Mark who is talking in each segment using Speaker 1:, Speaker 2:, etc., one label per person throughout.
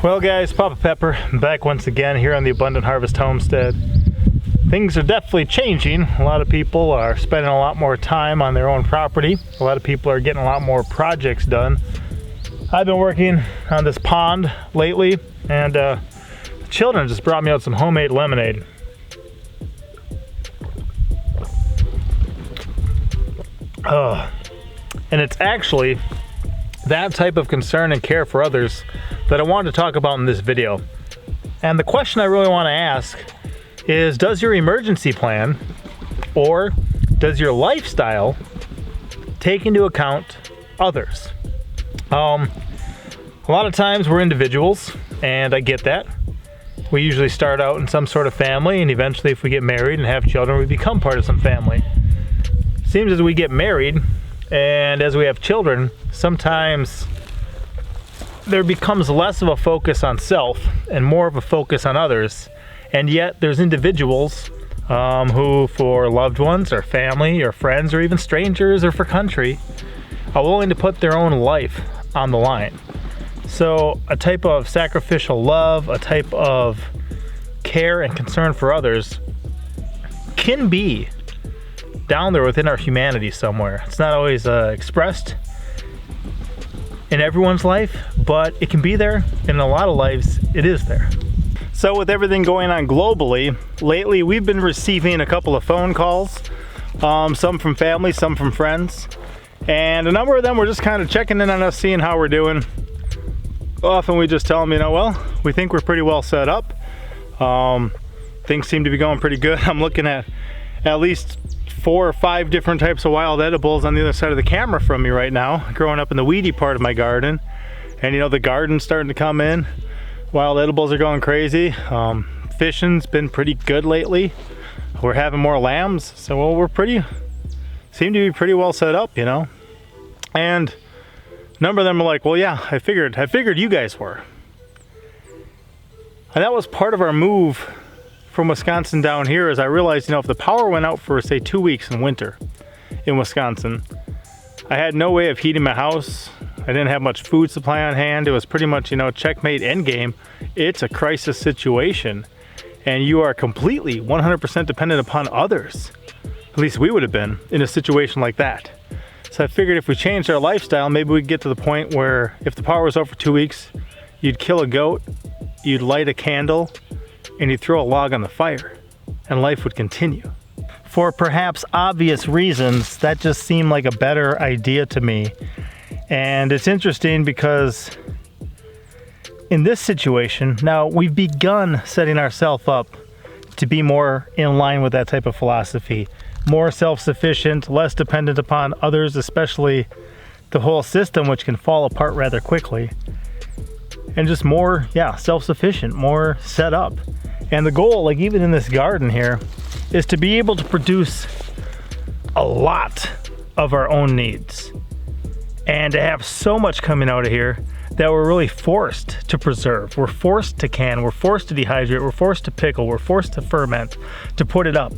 Speaker 1: Well guys, Papa Pepper back once again here on the Abundant Harvest Homestead. Things are definitely changing. A lot of people are spending a lot more time on their own property. A lot of people are getting a lot more projects done. I've been working on this pond lately, and the children just brought me out some homemade lemonade. And it's actually that type of concern and care for others that I wanted to talk about in this video. And the question I really want to ask is, does your emergency plan or does your lifestyle take into account others? A lot of times we're individuals, and I get that. We usually start out in some sort of family, and eventually if we get married and have children, we become part of some family. Seems as we get married and as we have children, sometimes there becomes less of a focus on self and more of a focus on others. And yet there's individuals who, for loved ones or family or friends or even strangers or for country, are willing to put their own life on the line. So a type of sacrificial love, a type of care and concern for others can be down there within our humanity somewhere. It's not always expressed in everyone's life, but it can be there, and in a lot of lives it is there. So with everything going on globally, lately we've been receiving a couple of phone calls, some from family, some from friends, and a number of them were just kind of checking in on us, seeing how we're doing. Often we just tell them, well, we think we're pretty well set up. Things seem to be going pretty good. I'm looking at least 4 or 5 different types of wild edibles on the other side of the camera from me right now, growing up in the weedy part of my garden. And the garden's starting to come in. Wild edibles are going crazy. Fishing's been pretty good lately. We're having more lambs, so we're seem to be pretty well set up, And a number of them are like, well, yeah, I figured you guys were. And that was part of our move from Wisconsin down here, is I realized, if the power went out for, say, 2 weeks in winter in Wisconsin, I had no way of heating my house. I didn't have much food supply on hand. It was pretty much, checkmate endgame. It's a crisis situation, and you are completely 100% dependent upon others. At least we would have been in a situation like that. So I figured if we changed our lifestyle, maybe we'd get to the point where if the power was out for 2 weeks, you'd kill a goat, you'd light a candle, and you'd throw a log on the fire, and life would continue. For perhaps obvious reasons, that just seemed like a better idea to me. And it's interesting because in this situation, now we've begun setting ourselves up to be more in line with that type of philosophy, more self-sufficient, less dependent upon others, especially the whole system, which can fall apart rather quickly, and just more, self-sufficient, more set up. And the goal, like even in this garden here, is to be able to produce a lot of our own needs, and to have so much coming out of here that we're really forced to preserve. We're forced to can, we're forced to dehydrate, we're forced to pickle, we're forced to ferment, to put it up.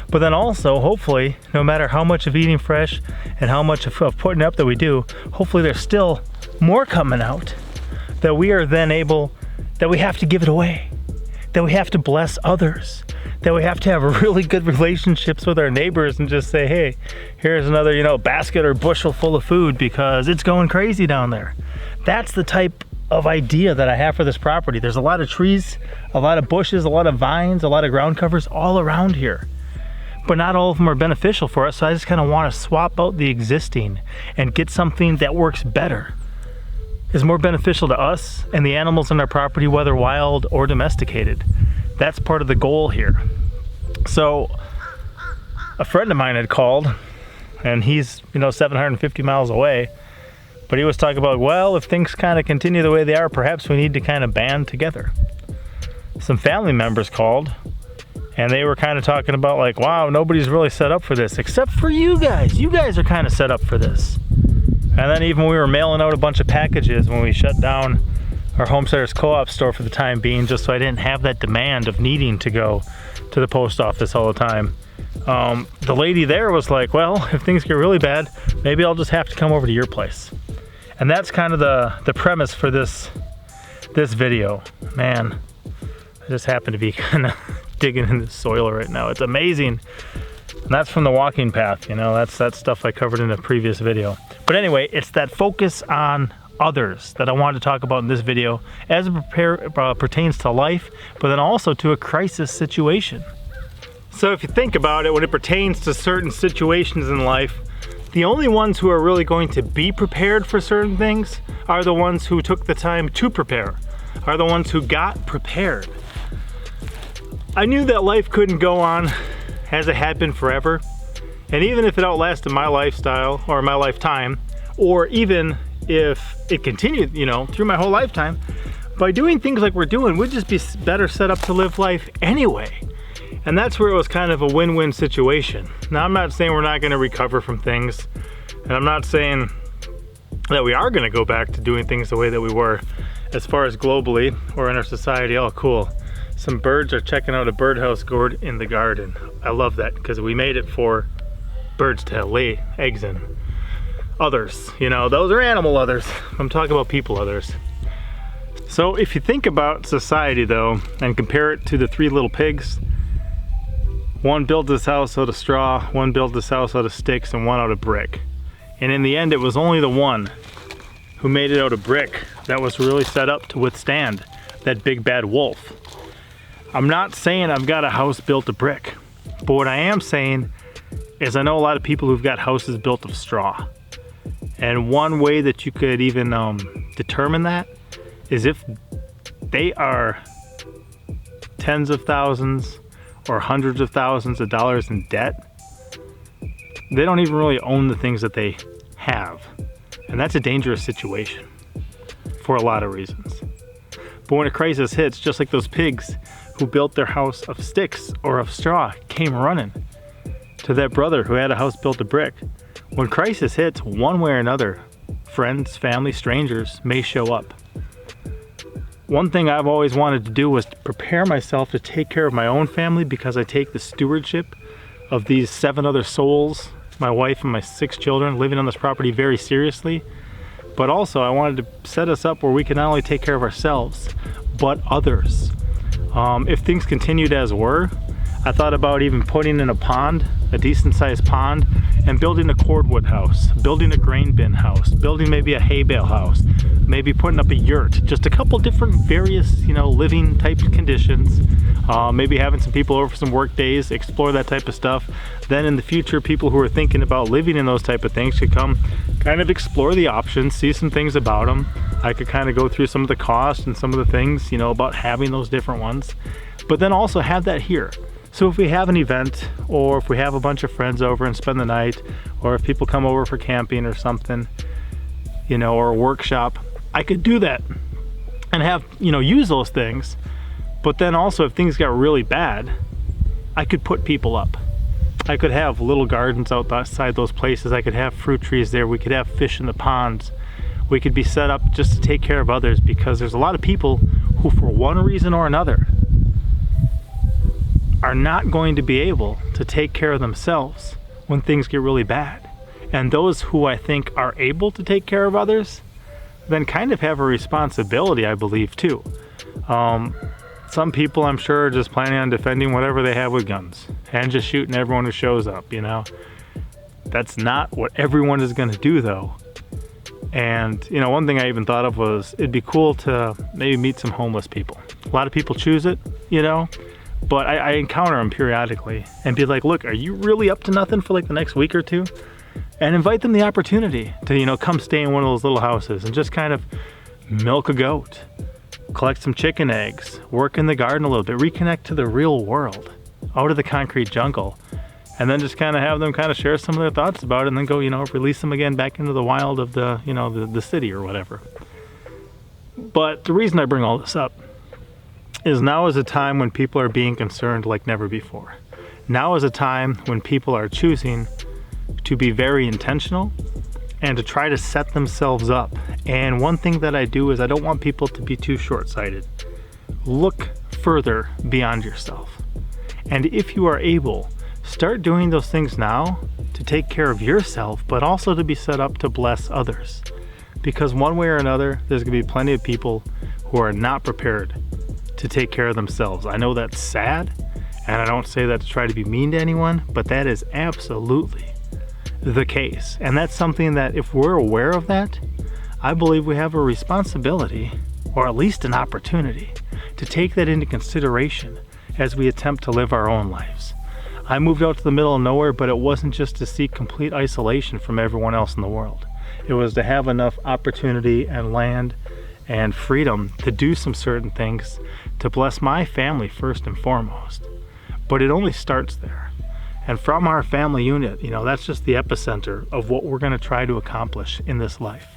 Speaker 1: But then also, hopefully, no matter how much of eating fresh and how much of putting up that we do, hopefully there's still more coming out that we are then able, that we have to give it away, that we have to bless others, that we have to have really good relationships with our neighbors and just say, hey, here's another, basket or bushel full of food because it's going crazy down there. That's the type of idea that I have for this property. There's a lot of trees, a lot of bushes, a lot of vines, a lot of ground covers all around here. But not all of them are beneficial for us, so I just kind of want to swap out the existing and get something that works better, is more beneficial to us and the animals on our property, whether wild or domesticated. That's part of the goal here. So a friend of mine had called, and he's 750 miles away, but he was talking about, well, if things kind of continue the way they are, perhaps we need to kind of band together. Some family members called, and they were kind of talking about like, wow, nobody's really set up for this except for you guys. You guys are kind of set up for this. And then even we were mailing out a bunch of packages when we shut down our Homesteaders Co-op store for the time being, just so I didn't have that demand of needing to go to the post office all the time. The lady there was like, well, if things get really bad, maybe I'll just have to come over to your place. And that's kind of the premise for this this video, man, I just happen to be kind of digging in the soil right now. It's amazing. And that's from the walking path, you know, that's stuff I covered in a previous video. But anyway, it's that focus on others that I wanted to talk about in this video as it pertains to life, but then also to a crisis situation. So if you think about it, when it pertains to certain situations in life, the only ones who are really going to be prepared for certain things are the ones who took the time to prepare, are the ones who got prepared. I knew that life couldn't go on as it had been forever, and even if it outlasted my lifestyle or my lifetime, or even if it continued, you know, through my whole lifetime, by doing things like we're doing, we'd just be better set up to live life anyway. And that's where it was kind of a win-win situation. Now, I'm not saying we're not going to recover from things, and I'm not saying that we are going to go back to doing things the way that we were as far as globally or in our society. Oh, cool. Some birds are checking out a birdhouse gourd in the garden. I love that because we made it for birds to lay eggs in. Others, you know, those are animal others. I'm talking about people others. So if you think about society though, and compare it to the three little pigs, one built this house out of straw, one built this house out of sticks, and one out of brick. And in the end, it was only the one who made it out of brick that was really set up to withstand that big bad wolf. I'm not saying I've got a house built of brick, but what I am saying is I know a lot of people who've got houses built of straw. And one way that you could even determine that is if they are tens of thousands or hundreds of thousands of dollars in debt, they don't even really own the things that they have. And that's a dangerous situation for a lot of reasons. But when a crisis hits, just like those pigs who built their house of sticks or of straw came running to that brother who had a house built of brick. When crisis hits, one way or another, friends, family, strangers may show up. One thing I've always wanted to do was to prepare myself to take care of my own family because I take the stewardship of these 7 other souls, my wife and my 6 children living on this property, very seriously. But also I wanted to set us up where we can not only take care of ourselves, but others. If things continued as were, I thought about even putting in a pond, a decent sized pond, and building a cordwood house, building a grain bin house, building maybe a hay bale house, maybe putting up a yurt, just a couple different various, you know, living type conditions, maybe having some people over for some work days, explore that type of stuff. Then in the future, people who are thinking about living in those type of things could come kind of explore the options, see some things about them. I could kind of go through some of the costs and some of the things, you know, about having those different ones, but then also have that here. So if we have an event, or if we have a bunch of friends over and spend the night, or if people come over for camping or something, you know, or a workshop, I could do that and have, you know, use those things. But then also if things got really bad, I could put people up. I could have little gardens outside those places. I could have fruit trees there. We could have fish in the ponds. We could be set up just to take care of others, because there's a lot of people who, for one reason or another, are not going to be able to take care of themselves when things get really bad. And those who I think are able to take care of others then kind of have a responsibility, I believe, too. Some people, I'm sure, are just planning on defending whatever they have with guns and just shooting everyone who shows up, you know. That's not what everyone is going to do, though. And, you know, one thing I even thought of was it'd be cool to maybe meet some homeless people. A lot of people choose it, you know, but I encounter them periodically and be like, look, are you really up to nothing for like the next week or two? And invite them the opportunity to, you know, come stay in one of those little houses and just kind of milk a goat, collect some chicken eggs, work in the garden a little bit, reconnect to the real world, out of the concrete jungle, and then just kind of have them kind of share some of their thoughts about it, and then go, you know, release them again back into the wild of the, you know, the city or whatever. But the reason I bring all this up is now is a time when people are being concerned like never before. Now is a time when people are choosing to be very intentional and to try to set themselves up. And one thing that I do is I don't want people to be too short-sighted. Look further beyond yourself. And if you are able, start doing those things now to take care of yourself, but also to be set up to bless others. Because one way or another, there's going to be plenty of people who are not prepared to take care of themselves. I know that's sad, and I don't say that to try to be mean to anyone, but that is absolutely the case. And that's something that if we're aware of that, I believe we have a responsibility, or at least an opportunity, to take that into consideration as we attempt to live our own lives. I moved out to the middle of nowhere, but it wasn't just to seek complete isolation from everyone else in the world. It was to have enough opportunity and land and freedom to do some certain things to bless my family first and foremost. But it only starts there. And from our family unit, that's just the epicenter of what we're going to try to accomplish in this life.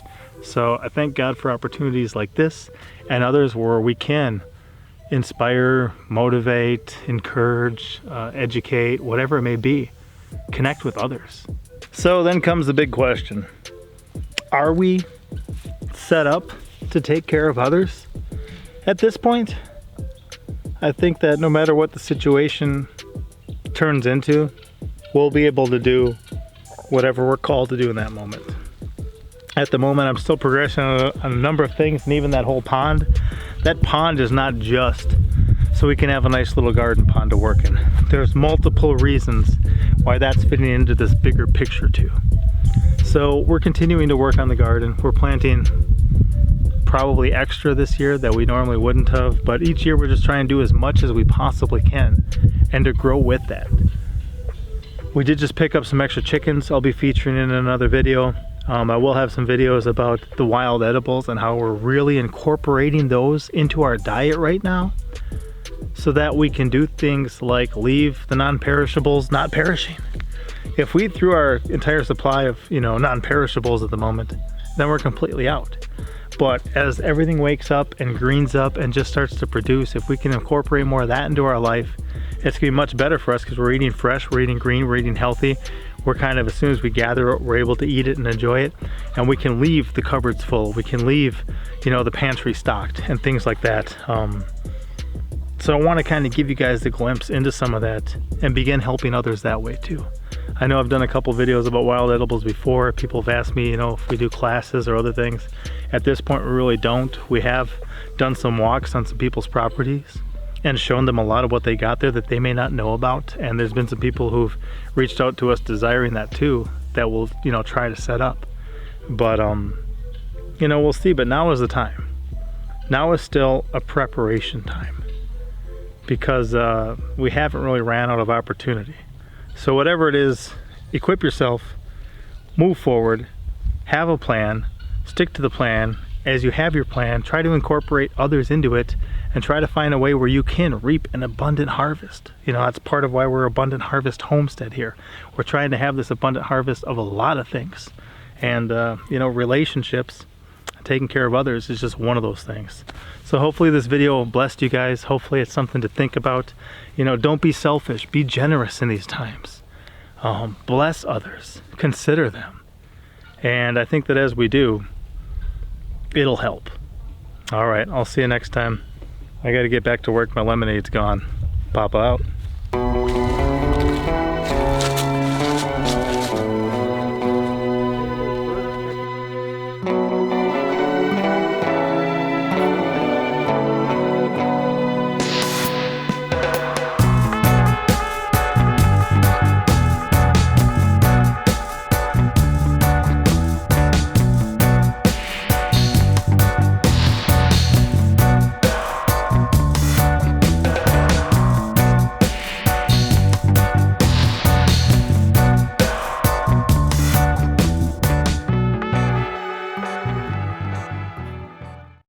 Speaker 1: So I thank God for opportunities like this and others where we can inspire, motivate, encourage, educate, whatever it may be, connect with others. So then comes the big question. Are we set up to take care of others at this point? I think that no matter what the situation turns into, we'll be able to do whatever we're called to do in that moment. At the moment, I'm still progressing on a number of things, and even that whole pond. That pond is not just so we can have a nice little garden pond to work in. There's multiple reasons why that's fitting into this bigger picture too. So we're continuing to work on the garden. We're planting probably extra this year that we normally wouldn't have, but each year we're just trying to do as much as we possibly can and to grow with that. We did just pick up some extra chickens I'll be featuring in another video. I will have some videos about the wild edibles and how we're really incorporating those into our diet right now so that we can do things like leave the non-perishables not perishing. If we threw our entire supply of, non-perishables at the moment, then we're completely out. But as everything wakes up and greens up and just starts to produce, if we can incorporate more of that into our life, it's gonna be much better for us because we're eating fresh, we're eating green, we're eating healthy. We're kind of, as soon as we gather it, we're able to eat it and enjoy it. And we can leave the cupboards full. We can leave, the pantry stocked and things like that. So I want to kind of give you guys the glimpse into some of that and begin helping others that way too. I know I've done a couple videos about wild edibles before. People have asked me, if we do classes or other things. At this point, we really don't. We have done some walks on some people's properties and shown them a lot of what they got there that they may not know about. And there's been some people who've reached out to us desiring that too, that we'll, try to set up. But, we'll see. But now is the time. Now is still a preparation time because we haven't really ran out of opportunity. So whatever it is, equip yourself, move forward, have a plan, stick to the plan. As you have your plan, try to incorporate others into it and try to find a way where you can reap an abundant harvest. That's part of why we're Abundant Harvest Homestead here. We're trying to have this abundant harvest of a lot of things. And, relationships, taking care of others is just one of those things. So hopefully this video blessed you guys. Hopefully it's something to think about. Don't be selfish. Be generous in these times. Bless others. Consider them. And I think that as we do, it'll help. All right, I'll see you next time. I got to get back to work. My lemonade's gone. Papa out.